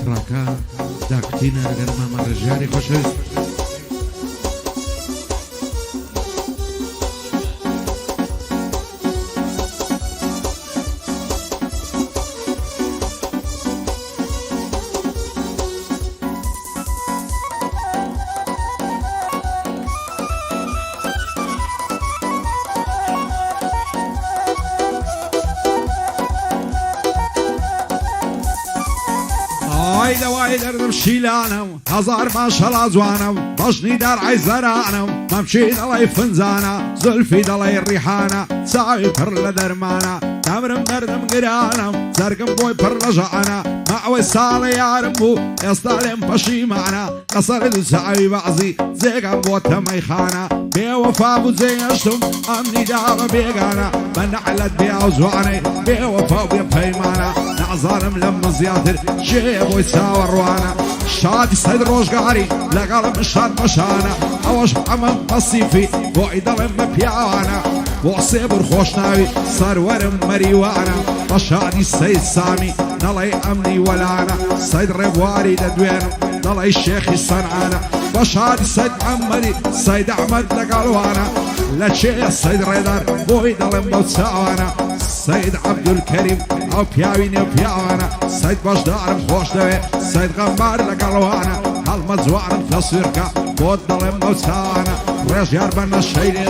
ڕاکە داکتینە ئەگەر مامە ڕێژیاری خۆشەویست وای دەردم شیلانم هەزار ماشەڵا جوانم بەژنی دەرعی زەرانم مەمچی دەڵی فنجانە زولفی دەڵی ڕیحانە چاوی پڕ لە دەرمانە دەمرم دەردم گرانم زەرگم بۆی پڕ لە ژەعانە ماوەی ساڵی یارم بوو ئێستا لێم پەشیمانە لەسەر دوو چاوی بەعزی جێگەم بۆتە مەیخانە بێوەفا بوو جێهێشتم ئەمنی داوە بێگانە بە نەعلەت بێ ئەو جوانەی بێوەفا و بێ پەیمانە نەعزانم لەم زیاتر شێ بۆی چاوەڕوانە شادی سەد ڕۆژگاری لەگەڵم شاد بەشانە ئەوەش ئەمەم پەسیفی بۆی دەڵێم بە پیاوانە بۆ سێبور خۆشناوی سەروەرم مەریوانە بە شادی سەید سامی دەڵێ ئەمنی وەلانە سەید ڕێبواری دەدوێنم دەڵێ شێخی سەنعانە بە شادی سەید ئەمەری سەید ئەحمەد لەگەڵوانە لە چێە سەید ڕێدار بۆی دەڵێم بەو چاوانە سەید عەبدولکەریم ئەو پیاوی نێو پیاوانە سەید بەشدارم خۆش دەوێ سەید غەمبار لەگەڵوانە هەڵمە جوانم تەسویرکە بۆت دەڵێم بەو چاوانە ڕێژیار بە نەشەی لێ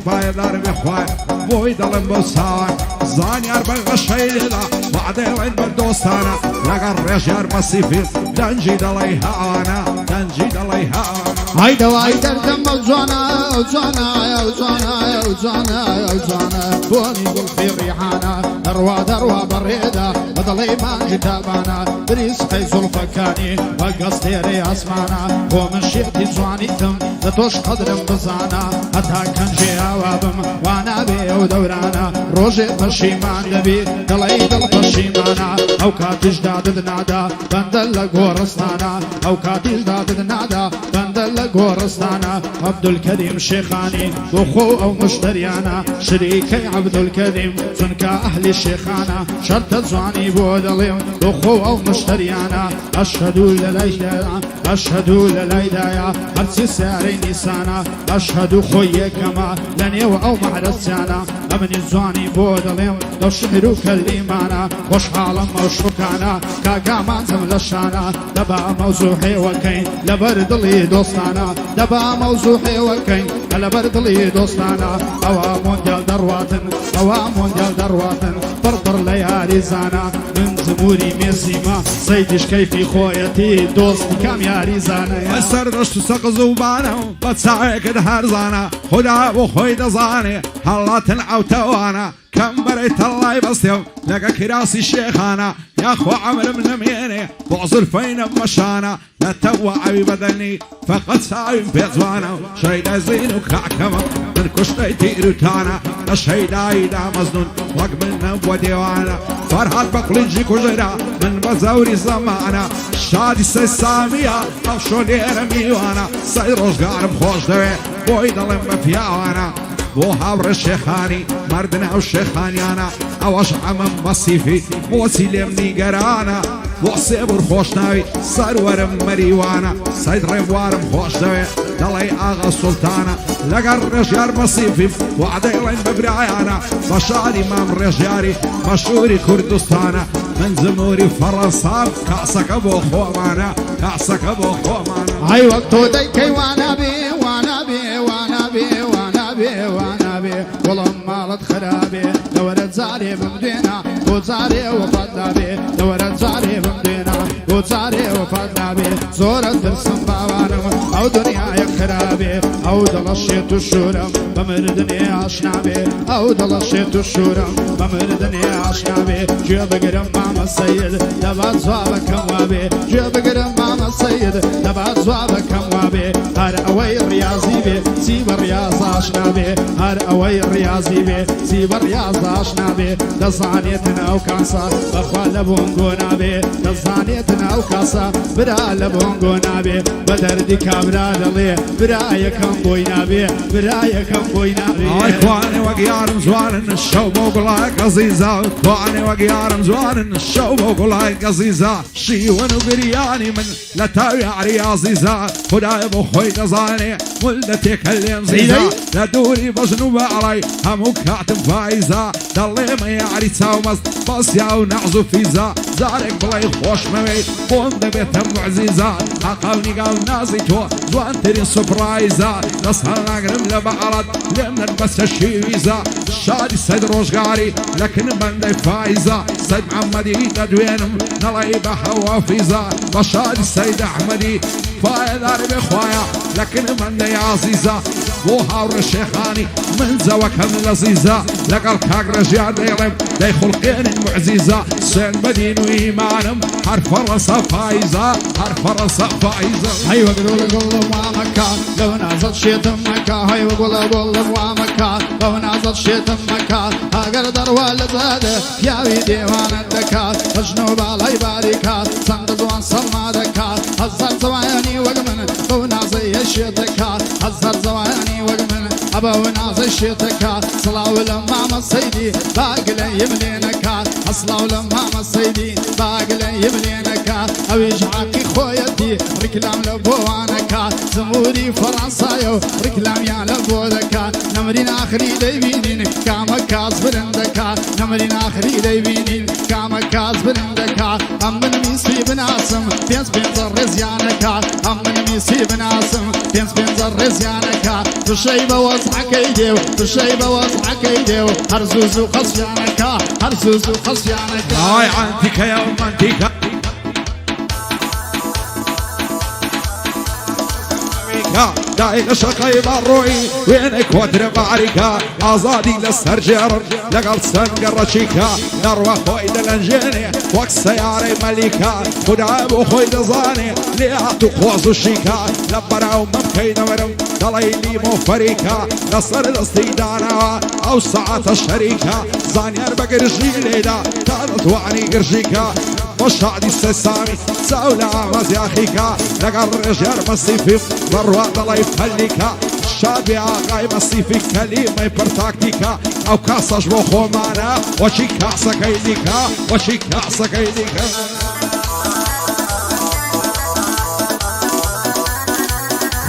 پایدارم خوای بۆی دەڵێم بەو چاوان زانیار بە غەشەی لێدا وعدەڵێن بە دۆستانە لەگەڵ ڕێژیار مەسیفی دەنجی دەڵێی هەوانە دەنجی دەڵێی هەوانە هایدەوای دەردەم ئەو جوانە ئەو جوانە ئەو جوانە ئەو جوانە ئەو جوانە بۆنی گوڵفی ڕیحانە دەڕوا دەڕوا بەڕێدا بەدەڵێی مانگی تابانە بریسقەی زوڵفەکانی بە گەستێرەی ئاسمانە بۆ من شێتی جوانیتم لە تۆش قەدرم بزانە هەتا کەنجێ ئاوا بم وانابێ ئەو دەورانە ڕۆژێ پەشیمان دەبی دڵی دڵ پەشیمانە ئەو کاتیشدا ددنادا بەندە لە گۆڕستانە ئەو کاتیشدا ددنادا بەندە لە گۆڕستانە عەبدولکەریم شێخانی بۆ خۆ ئەو مشتریانە شریکەی عەبدولکەریم چونکە ئەهلی شێخانە شەرتە جوانی بۆ دەڵێم بۆ خۆ ئەو مشتریانە ئەشهەدو لە لایدایە ئەشهەدو لە لایدایە هەرچی سیارەی نیسانە ئەشهەدو خۆی یەکەمە لە نێو ئەو مەعرەسیانە ئەمنی جوانی بۆ دەڵێم لەو شعر و کەلیمانە خۆشحاڵم ئەو شوکانە کاگامانزم لە شانە دەبا مەوزوع هێوەکەین لەبەر دڵی دۆستانە دەبا مەوزوع هێوەکەین لەبەر دڵی دۆستانە ئەوە مۆندیال دەڕواتن ئەوە مۆندیال دەڕواتن پڕ لە یاریزانە من زموری مێسیمە سەیدیش کەیفی خۆیەتی دۆستی کام یاریزانەیە بەسەر دەشت و سەقز و بانە و بە چاوێکت هەرزانە خدا بۆ خۆی دەزانێ هەڵاتن ئەوتەوانە کەم بەرەی تەڵای بەستێ و لەگە کراسی شێخانە یاخوا عەمرم نەمێنێ بۆ زولفەی نەمەشانە لە تەوە ئەوی بەدەنی فەقەت چاویم پێجوانە و شەیدە زین و کاکەمە من کوشتەی تیروتانە لە شەیداییدا مەزنون وەک من نەبووە دێوانە فەرهاد بە قولنجی کوژرا من بە زەوری زەمانە شادی سەی سامیە ئەو شۆ لێرە میوانە سەی ڕۆژگارم خۆش دەوێ بۆی دەڵێم بە پیاوانە بۆ هاوڕێ شێخانی مردنە ئەو شێخانیانە ئەوەش ئەمەم مەسیفی بۆچی لێم نیگەرانە بۆ سێبور خۆشناوی سەروەرم مەریوانە سەید ڕێبوارم خۆش دەوێ دەڵێ ئاغا سوڵتانە لەگەڵ ڕێژیار مەسیفی وعدەیڵێن بە برایانە بە شادی مام ڕێژیاری مەشهوری کوردستانە من زموری فەڕەنسام کاسەکە بۆ خۆمانە کاسەکە بۆ خۆمانە ئای وەک تۆ دەیکەی وانابێ وانابێ وانابێ وانابێ وانابێ وەڵام ماڵت خرابێ لەوەرە جارێ بمدێنە بۆ جارێ وەفات نابێ لەوەرە جارێ بمدێنە بۆ جارێ وەفات نابێ زۆرە ترسم باوانم ئەو دنیایە خرابێ ئەو دڵە شێت و شورم بە مردنێ ئاشنابێ ئەو دڵە شێت و شورم بە مردنێ ئاشنابێ گوێ بگرم مامە سەید دەبات جوابەکەم وابێ گوێ بگرم مامە سەید دەبات جوابەکەم وابێ هەر ئەوەی ڕیازی بێ چی بە ڕیاز ئاشنابێ هەر ئەوەی ڕیازی بێ چی بە ڕیاز ئاشنابێ دەزانێتن ئەو کاسە بەخوا لە بۆنگۆ نابێ دەزانێتن ئەو کاسە برا لە بۆنگۆ نابێ بە دەردی کابرا دەڵێ برایەکەم كم بوينا بي برايا كم بوينا بي اخواني وقيارم زوان الشوب وقلاي قزيزة اخواني وقيارم زوان الشوب وقلاي قزيزة شيون وبرياني من لتاوي عريازيزة خداي بخوي دزاني ولدتي كلم زيزة لدوري بجنوب علي همو كاتم فايزة دلي ما يعري تاومز بس ياو نعزو فيزا زارك بلاي خوش موي بوند بيتم معزيزة حقاوني قاو نازي تو زوان ترين سبرايزة نصهر نقرم لبعرض لمن بس الشيويزة شادي سيد روشقاري لكن من دي فايزة سيد محمدي تدوينم نلاقي بحوا فيزا بشادي سيد احمدي فايدار بخوايا لكن من دي عزيزة وهاور الشيخاني من زوكم لزيزة لقل كاق رجال ديرم دي خلقين المعزيزة سين بدين وإيمانم حرف الرصة فايزة حرف الرصة فايزة هاي وقلوا قلوا وامكا لو نازل شيت مكا هاي وقلوا قلوا وامكا لو نازل شيت مكا هاقر دروا لزاده يا ديوان الدكات مجنوب على باركات صندز وان صلما دكات هزر زواني وقمن لو نازل الشيتكات هزر زواني وقمن أبا ونازل الشيتكات صلاة ولمام السيدي باقلا يملينكات أصلاة ولمام السيدي باقلا يملينكات أويج عاقي خويتي ركلام لبوانكات زموري فرنسايو ركلام يا لبودكات نمرين آخري ديبينين كامكاز برندكات نمرين آخري ديبينين كامكاز برندكات أمن ميسي بناسم بينس بينزر رزيانكات أمن ميسي بناسم بينس بينزر رزيانكات تشيب وصحك يديو تشيب وصحك يديو هرزوزو خصيانكات هرزوزو خصيانكات هاي عندك يا أم عندك دايق شقي بروي وينك ودر بعركة أزادي للسرجر لقل سنقر شيكا نروى خويد الانجيني وقت سياري ملكة خدا ابو خويد زاني لياتو خوزو شيكا لبراو ممكين ورم دليلي مو فريكا نصر الاستيدانا او ساعة الشريكة زانيار بقر جيليدا كانت وعني قرشيكا وشعدي السسامي ساولا عمز يا خيكا لقر رجال مصيفي مروا ضلي فليكا شابي آقاي مصيفي كلمة برتاكتيكا او كاسش بوخو معنا وشي كاسا كيديكا وشي كاسا كيديكا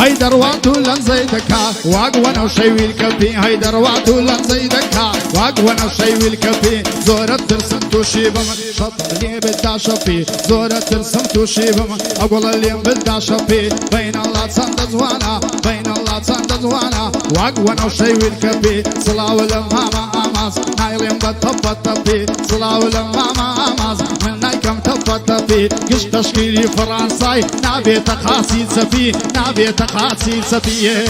هيدر واتو لن زيدكا واقوانا وشيوي الكبي هيدر واتو لن زيدكا واقوانا وشيوي الكبي زورة ترسم توشيبم شط اللي بدها شبي زورة ترسم توشيبم اقول اللي بدها شبي بين الله تصندز وانا بين الله تصندز وانا واقوانا وشيوي الكبي صلاة ولماما اماز نايلين بطبطبي صلاة ولماما اماز من نايكم تبطبي قش تشكيلي فرنساي نابي تخاصي سفي نابي تخاصي سفي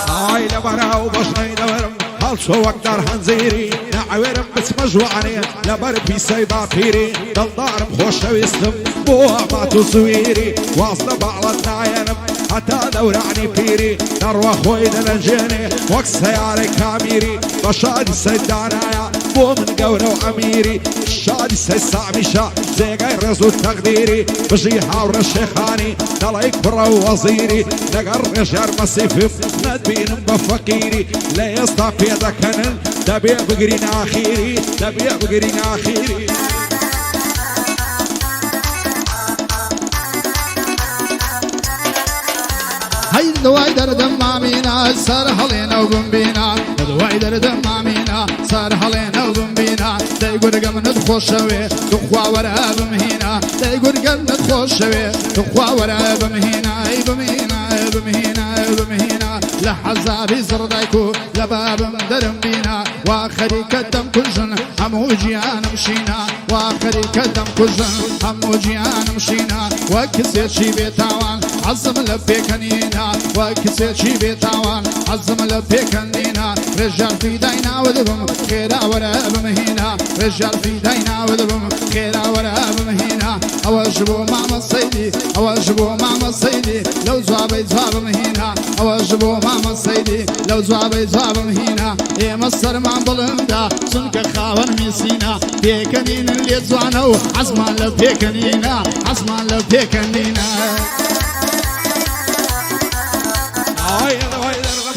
هاي لبراو بشني دورم هل شو اقدر هنزيري نعورم بس مجوعني لبر في سيبا فيري دلدارم خوش ويسلم بوها باتو سويري واصل بعض ناينم حتى دورعني فيري نروى خويد الانجيني وقت سياري كاميري بشادي سيدانايا بو من قورو اميري شادي سيساميشا زي غير رزو تقديري بجي حاور الشيخاني دلايك برو وزيري نقر رجال مصيفي ندبين بفقيري لا يصطفي ذكنن دبي بقرين اخيري دبي بقرين اخيري هاي دواي دردم مامينا سر حلينا وقنبينا دواي دردم مامينا سر حلينا وقنبينا داي قرقم ندخل شوي دخوا ورا بمهينا داي قرقم ندخل شوي دخوا ورا بمهينا بمهينا بمهينا بمهينا لحزابي زردايكو لباب مدرم بينا واخري كدم كل جن همو جيان مشينا واخري كدم كل جن همو جيان مشينا وكسيت شي بيتاوان عزم لبيكنينا وكسيت شي بيتاوان عزم لبيكنينا رجال في دينا ودبم خيرا ورا بمهينا رجال في دينا ودبم خيرا ورا بمهينا هنا أواجبو ماما الصيدي أواجبو ماما الصيدي لو زوابي زواب هنا أواجبو ماما الصيدي لو زوابي زواب هنا إيه مصر مع بلندا سنك خاون ميسينا بيكنين اللي زوانو عزمان لو بيكنينا عزمان لو بيكنينا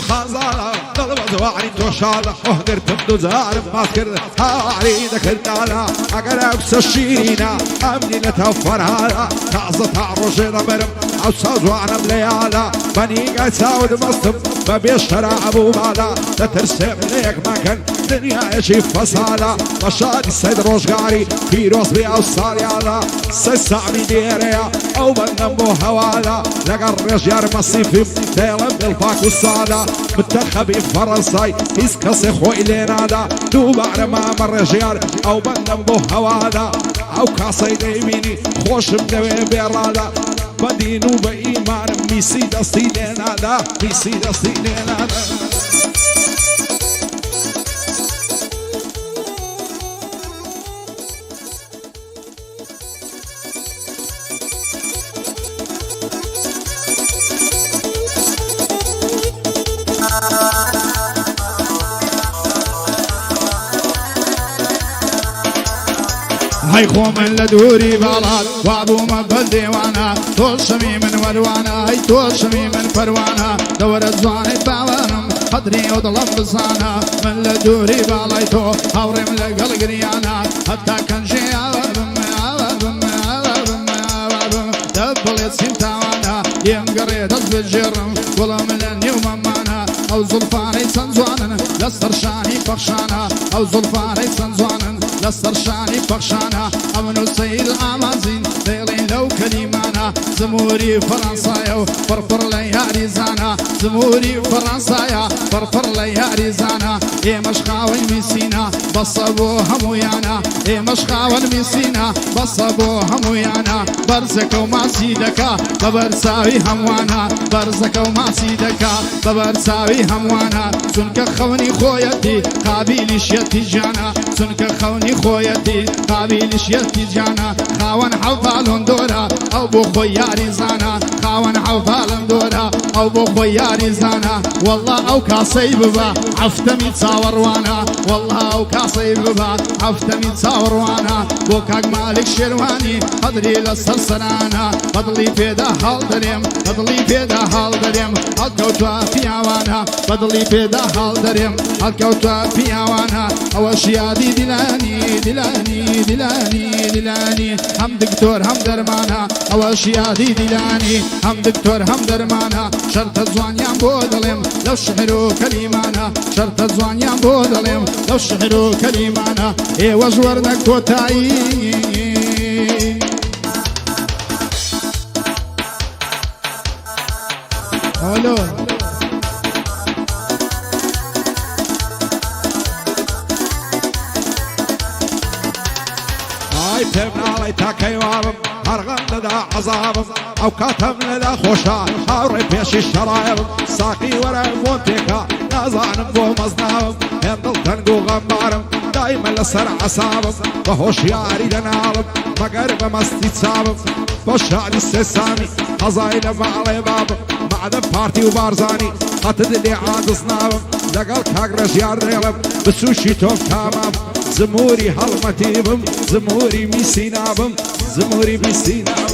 خازالة ضربت وعري توشالة وهدر تبدو زارب ما تكرد عريدك الدالة أقرب سشيرينا أمني نتوفر هذا تعزة تعرج ربرم أو سازوانا بليالة بني قاعد ساود مصطب ما بيشترى أبو مالا تترسم ليك مكان دنيا يشي فصالة مشاد السيد روشقاري في روس بي أو صاليالة سيسامي ديريا أو بنمو هوالا لقى الرجال مصيفي ديلا بالفاك والصالة متخبي فرنساي يسكسي خوي لينادا دوب على ما الرجال أو بنمو هوالا أو كاسي ديميني خوش بنوي بيرادا بدينو بإيمان ميسي دستي لينادا ميسي دستي لينادا هاي خو من لدوري بالات وابو مبل ديوانا طول شميم والوانا هاي طول شميم فروانا دور الزواني باوانم قدري وضلب بصانا من لدوري بالايتو هوري من لقل قريانا حتى كان شي عوابم عوابم عوابم عوابم دبل يتسين تاوانا ينقري دز الجرم ولا من اليوم مانا او زلفاني سنزوانا لسر شاني فخشانا او زلفاني سنزوانا لسر شاني فخشانا امنو سيد الامازين ليلين لو كلمانا زموري فرنسايا فرفر ليا ريزانا زموري فرنسايا فرفر ليا ريزانا اي مشخاوي ميسينا بصبو همويانا اي مشخاوي ميسينا بصبو همويانا برزك وما سيدكا ببرساوي هموانا برزك وما سيدكا ببرساوي هموانا سنك خوني خويتي قابل شيتي جانا سنك خوني خويتي قابل شيتي جانا خاون حفال دورا او بو خوياري زانا خاون حفال دورا او بو خوياري زانا والله او كاسي ببا عفتمي تصاور وانا والله او كاسي ببا عفتمي تصاور وانا بوكاك مالك شرواني قدري للسلسلانا بدلي بيدا حال دريم بدلي بيدا حال دريم الكوتوا في عوانا بدلي بيدا حال دريم الكوتوا في عوانا او شيادي دلاني دلاني دلاني دلاني هم دكتور هم درمانا او شيادي دلاني هم دكتور هم درمانا شرط الزوان يا بودلم لو شعروا كلمانا شرط الزوان يا بودلم لو شعروا كلمانا اي وجورنا كوتاي الو تبنا علي تاكيوابم هرغن لدى عذابم او كاتم لدى خوشا هاوري بيش الشرايب ساقي ورا فونتيكا نازعنم بو مزنابم هندل تنقو غمارم دايما لسر عصابم وهوش ياري لنالم مقرب مستي تصابم بشعلي السسامي خزايل علي بابم معدن بارتي وبارزاني قتد اللي عاد صنابم لقل كاقرش ياريلم بسوشي توف تمام زموري هالمتيبم زموري ميسينابم زموري ميسينابم